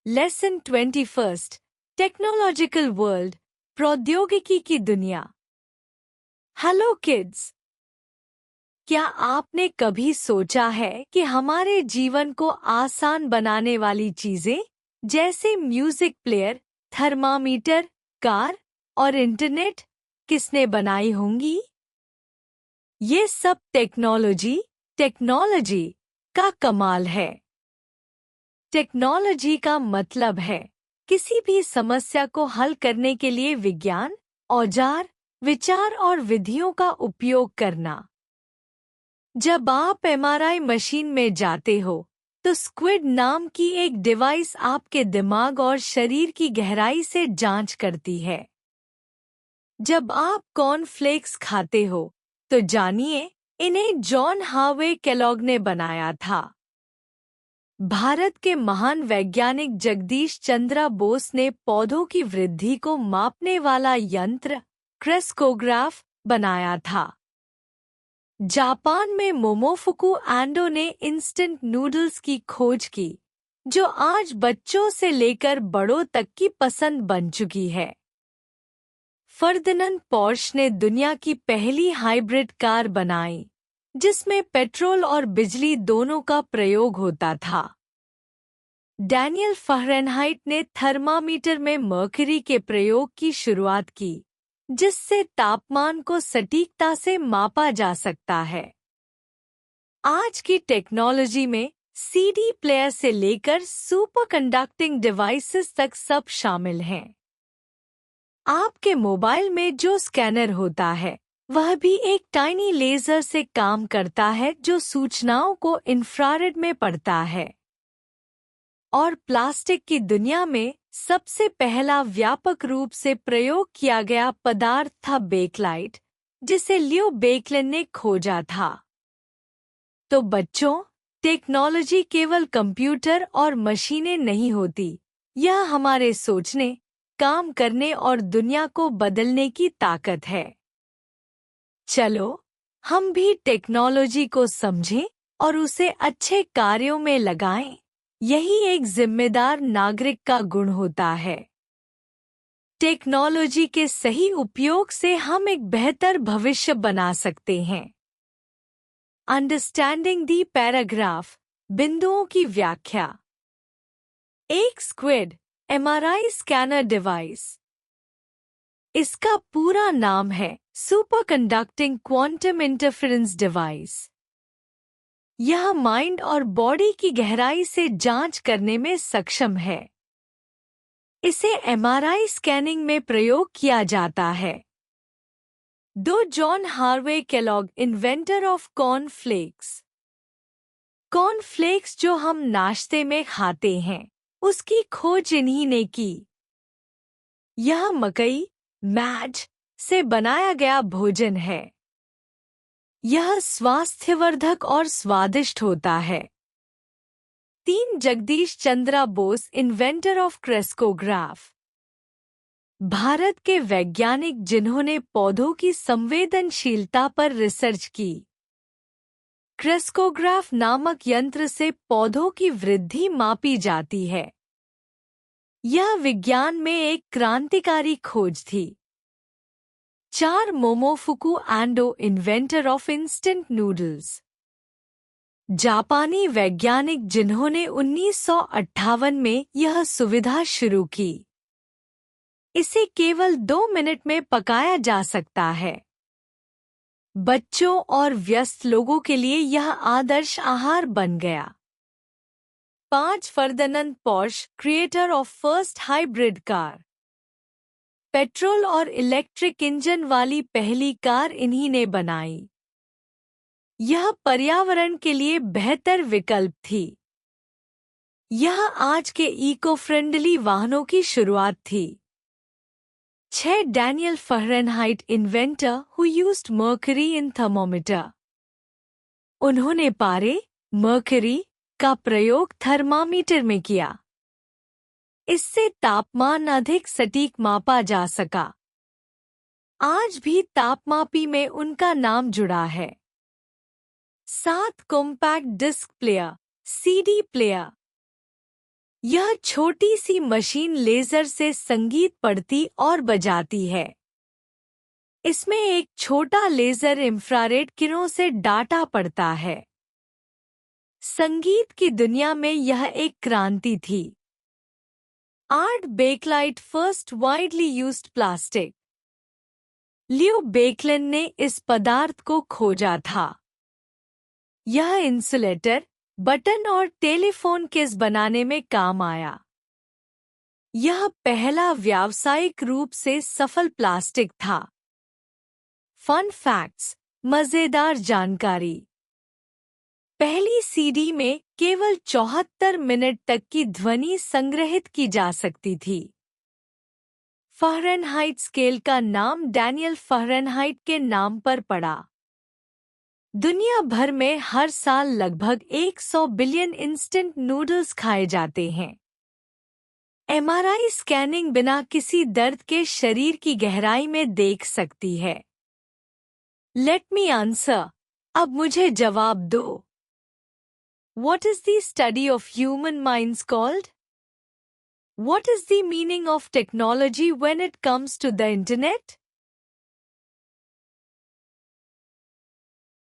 Lesson 21 technological world, प्रौद्योगिकी की दुनिया। हेलो किड्स, क्या आपने कभी सोचा है कि हमारे जीवन को आसान बनाने वाली चीजें जैसे म्यूजिक प्लेयर, थर्मामीटर, कार और इंटरनेट किसने बनाई होंगी? ये सब टेक्नोलॉजी का कमाल है। टेक्नोलॉजी का मतलब है किसी भी समस्या को हल करने के लिए विज्ञान, औजार, विचार और विधियों का उपयोग करना। जब आप एमआरआई मशीन में जाते हो तो स्क्विड नाम की एक डिवाइस आपके दिमाग और शरीर की गहराई से जांच करती है। जब आप कॉर्नफ्लेक्स खाते हो तो जानिए इन्हें जॉन हार्वे केलॉग ने बनाया था। भारत के महान वैज्ञानिक जगदीश चंद्र बोस ने पौधों की वृद्धि को मापने वाला यंत्र क्रेस्कोग्राफ बनाया था। जापान में मोमोफुकु एंडो ने इंस्टेंट नूडल्स की खोज की, जो आज बच्चों से लेकर बड़ों तक की पसंद बन चुकी है। फर्दिनांड पोर्श ने दुनिया की पहली हाइब्रिड कार बनाई, जिसमें पेट्रोल और बिजली दोनों का प्रयोग होता था। डैनियल फ़ारेनहाइट ने थर्मामीटर में मर्क्यूरी के प्रयोग की शुरुआत की, जिससे तापमान को सटीकता से मापा जा सकता है। आज की टेक्नोलॉजी में सीडी प्लेयर से लेकर सुपर कंडक्टिंग डिवाइसेस तक सब शामिल हैं। आपके मोबाइल में जो स्कैनर होता है, वह भी एक टाइनी लेजर से काम करता है जो सूचनाओं को इंफ्रारेड में पढ़ता है। और प्लास्टिक की दुनिया में सबसे पहला व्यापक रूप से प्रयोग किया गया पदार्थ था बेकलाइट, जिसे लियो बेकलिन ने खोजा था। तो बच्चों, टेक्नोलॉजी केवल कंप्यूटर और मशीनें नहीं होती, यह हमारे सोचने, काम करने और दुनिया को बदलने की ताकत है। चलो, हम भी टेक्नोलॉजी को समझें और उसे अच्छे कार्यों में लगाएं। यही एक जिम्मेदार नागरिक का गुण होता है। टेक्नोलॉजी के सही उपयोग से हम एक बेहतर भविष्य बना सकते हैं। अंडरस्टैंडिंग दी पैराग्राफ, बिंदुओं की व्याख्या। एक स्क्विड एमआरआई स्कैनर डिवाइस। इसका पूरा नाम है super conducting quantum interference device. यह माइंड और बॉडी की गहराई से जांच करने में सक्षम है। इसे एमआरआई स्कैनिंग में प्रयोग किया जाता है। John Harvey Kellogg, inventor of cornflakes. Cornflakes जो हम नाश्ते में खाते हैं, उसकी खोज इन्हीं ने की। यह मकई, मैज से बनाया गया भोजन है। यह स्वास्थ्यवर्धक और स्वादिष्ट होता है। Jagadish Chandra Bose, inventor of crescograph. Bharat के वैज्ञानिक जिन्होंने पौधों की संवेदनशीलता पर रिसर्च की। क्रेस्कोग्राफ नामक यंत्र से पौधों की वृद्धि मापी जाती है। यह विज्ञान में एक क्रांतिकारी खोज थी। Momofuku Ando, inventor of instant noodles. जापानी वैज्ञानिक जिन्होंने 1958 में यह सुविधा शुरू की। इसे केवल 2 मिनट में पकाया जा सकता है। बच्चों और व्यस्त लोगों के लिए यह आदर्श आहार बन गया। Ferdinand Porsche, creator of first hybrid car. Petrol और इलेक्ट्रिक इंजन वाली पहली कार इन्हीं ने बनाई। यह पर्यावरण के लिए बेहतर विकल्प थी। यह आज के इको फ्रेंडली वाहनों की शुरुआत थी। Daniel Fahrenheit, inventor who used mercury in thermometer. उन्होंने पारे, मर्क्यूरी का प्रयोग थर्मामीटर में किया। इससे तापमान अधिक सटीक मापा जा सका। आज भी तापमापी में उनका नाम जुड़ा है। Compact disc player, CD player. यह छोटी सी मशीन लेजर से संगीत पढ़ती और बजाती है। इसमें एक छोटा लेजर इंफ्रारेड किरणों से डाटा पढ़ता है। संगीत की दुनिया में यह एक क्रांति थी। Art Bakelite first widely used plastic. Leo Baekeland ने इस पदार्थ को खोजा था। यह इंसुलेटर, बटन और टेलीफोन केस बनाने में काम आया। यह पहला व्यावसायिक रूप से सफल प्लास्टिक था। फन फैक्ट्स, मजेदार जानकारी। पहली सीडी में केवल 74 मिनट तक की ध्वनि संग्रहित की जा सकती थी। फ़ारेनहाइट स्केल का नाम डैनियल फ़ारेनहाइट के नाम पर पड़ा। दुनिया भर में हर साल लगभग 100 बिलियन इंस्टेंट नूडल्स खाए जाते हैं। एमआरआई स्कैनिंग बिना किसी दर्द के शरीर की गहराई में देख सकती है। लेट मी आंसर, अब मुझे जवाब दो। What is the study of human minds called? What is the meaning of technology when it comes to the internet?